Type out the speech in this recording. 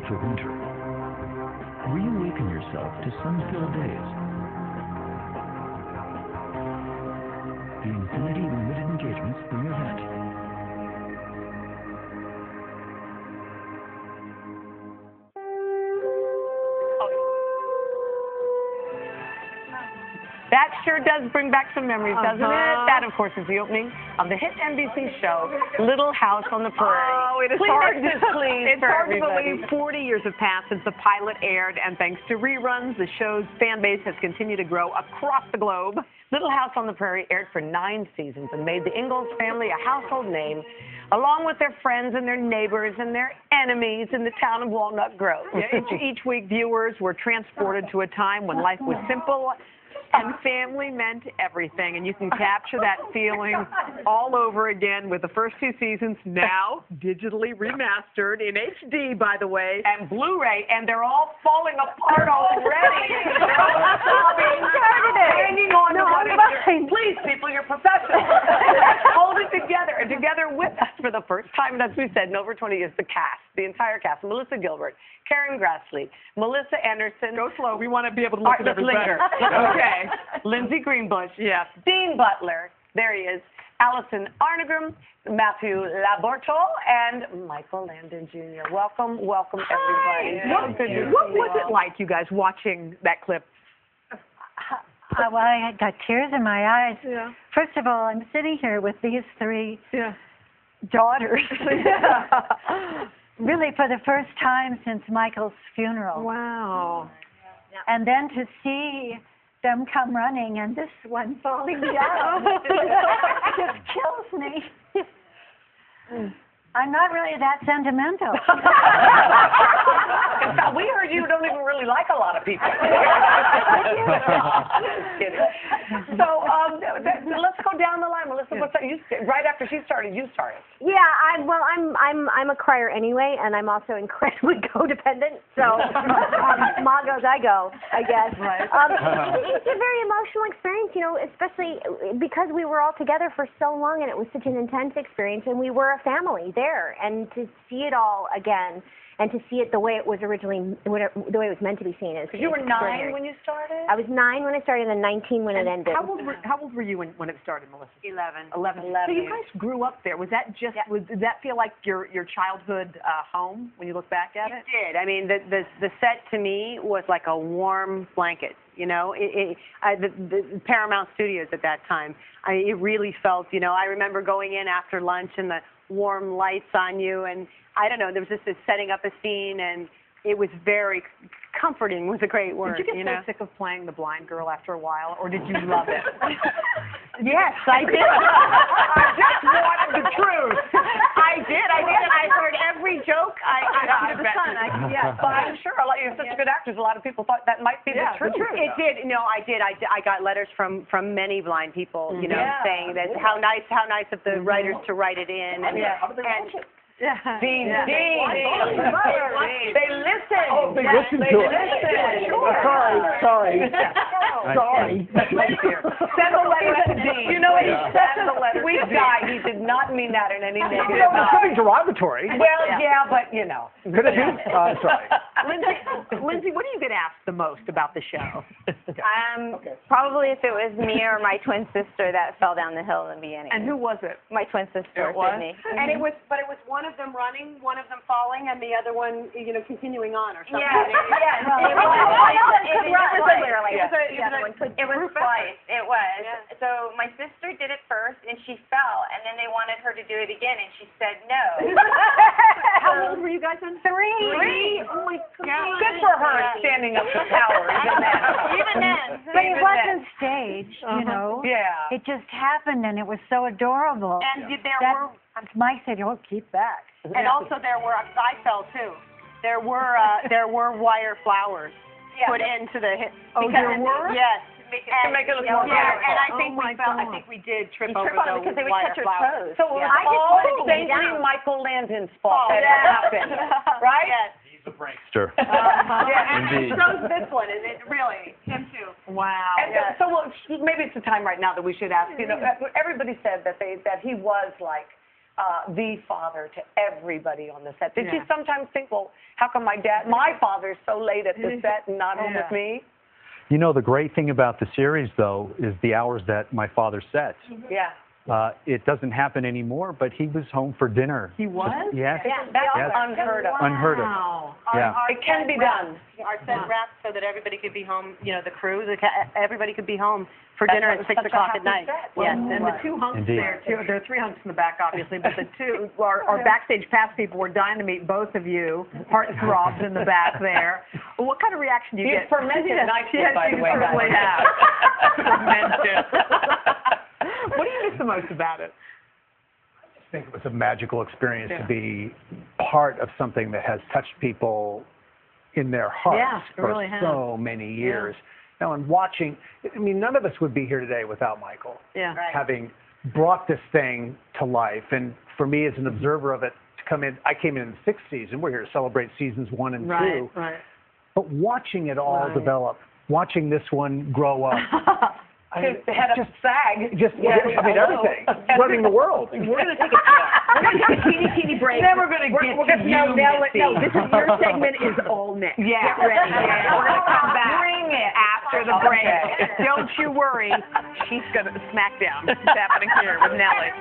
for winter. Reawaken yourself to sun-filled days. The infinity limited engagements bring your event. That sure does bring back some memories, doesn't it? That, of course, is the opening of the hit NBC show, Little House on the Prairie. Oh, it is please hard. It's hard to believe 40 years have passed since the pilot aired, and thanks to reruns, the show's fan base has continued to grow across the globe. Little House on the Prairie aired for 9 seasons and made the Ingalls family a household name, along with their friends and their neighbors and their enemies in the town of Walnut Grove. Each week, viewers were transported to a time when life was simple and family meant everything, and you can capture that feeling all over again with the first 2 seasons now digitally remastered in HD, by the way. And Blu-ray, and they're all falling apart already. They're all hanging on to one another. Please, people, you're professionals. Hold it together. And together with us for the first time, and as we said, in over 20 years, the cast, the entire cast, Melissa Gilbert, Karen Grassley, Melissa Anderson. Go slow. We want to be able to look at everybody. Okay. Lindsay Greenbush. Yeah. Dean Butler. There he is. Allison Arnegram, Matthew Laborto, and Michael Landon Jr. Welcome, welcome, everybody. What was it like, you guys, watching that clip? Well, I got tears in my eyes. Yeah. First of all, I'm sitting here with these 3 Yeah. daughters. Really, for the first time since Michael's funeral. Wow. And then to see them come running and this one falling down just kills me. I'm not really that sentimental. In fact, we heard you don't even really like a lot of people. So let's go down the line, Melissa. What's that? Right after she started, you started. Yeah, I'm a crier anyway, and I'm also incredibly codependent. So Ma goes, I go, I guess. Right. It's a very emotional experience, you know, especially because we were all together for so long, and it was such an intense experience, and we were a family there, and to see it all again, and to see it the way it was originally, the way it was meant to be seen is. You were 9 when you started? I was 9 when I started, and then 19 when it ended. How old were you when it started, Melissa? 11. 11. So you guys grew up there. Was that just? Did that feel like your childhood home when you look back at it? It did. I mean, the set to me was like a warm blanket. You know, the Paramount Studios at that time. It really felt. You know, I remember going in after lunch and the warm lights on you, and I don't know, there was just this setting up a scene, and it was very comforting was a great word. Did you get so sick of playing the blind girl after a while, or did you love it? Yes, I did. I just wanted the truth. I did. I heard every joke under the sun. But I'm sure you're such a good actress. A lot of people thought that might be the truth. It did. No, I did. I got letters from many blind people, you know, saying that how nice of the writers to write it in, and Dean. They listen. Oh, they listen to it. Sorry. Send a letter to Dean. You know what? He's such a sweet guy. He did not mean that in any negative way. It's something derogatory. Well, yeah, but you know. Could it be? Sorry. Lindsay, what do you get asked the most about the show? Probably if it was me or my twin sister that fell down the hill in the beginning. And who was it? My twin sister, Sydney. And it was one of them running, one of them falling, and the other one, you know, continuing on or something. It was twice. It was. So my sister did it first, and she fell, and then they wanted her to do it again, and she said no. How old were you guys then? 3. Oh my God. Good for her standing up for towers. Even then. But it wasn't staged, you know. Yeah. It just happened, and it was so adorable. And there were. Mike said, "Oh, keep that." And also there were. I fell too. There were wire flowers put into the hit. Oh, there were? Yes. To make it look more and I think we fell. I think we did trip over the wire flowers. So it was all thankfully Michael Landon's fault that it happened, right? Yes. He's a prankster. And so this one, and it really him too. Wow. And so maybe it's the time right now that we should ask. You know, everybody said that he was like the father to everybody on the set. Did you Yeah. sometimes think, well, how come my father's so late at the set and not home with me? You know, the great thing about the series, though, is the hours that my father sets. Yeah. It doesn't happen anymore, but he was home for dinner. He was? Yes. Yeah, that's Yes. unheard of. Unheard of. Wow. Yeah. It can be done. Our set wrapped so that everybody could be home, you know, the crew, everybody could be home for dinner at 6 o'clock at night. Yes, Yes. and the two hunks Indeed. there, too. There are three hunks in the back, obviously, but the two, our backstage pass people were dying to meet both of you. Heartthrobs in the back there. Well, what kind of reaction do you He's get? fermented nicely, yes, by the you way, certainly guys. have. Fermented. What do you miss the most about it? I think it was a magical experience to be part of something that has touched people in their hearts Yeah, it for really has. so many years. Now, and watching, I mean, none of us would be here today without Michael, Yeah. having brought this thing to life. And for me, as an observer of it, to come in, I came in the sixth season. We're here to celebrate seasons 1 and 2. Right. But watching it all develop, watching this one grow up. The head of SAG. I mean, everything. Running the world. We're going to take a teeny break. Then we're going to get to you, Missy. No, this is your segment is all next. Yeah. Get ready. Yeah. We're going to come back Bring it. after the break. Okay. Don't you worry. She's going to smack down. It's happening here with Nellie.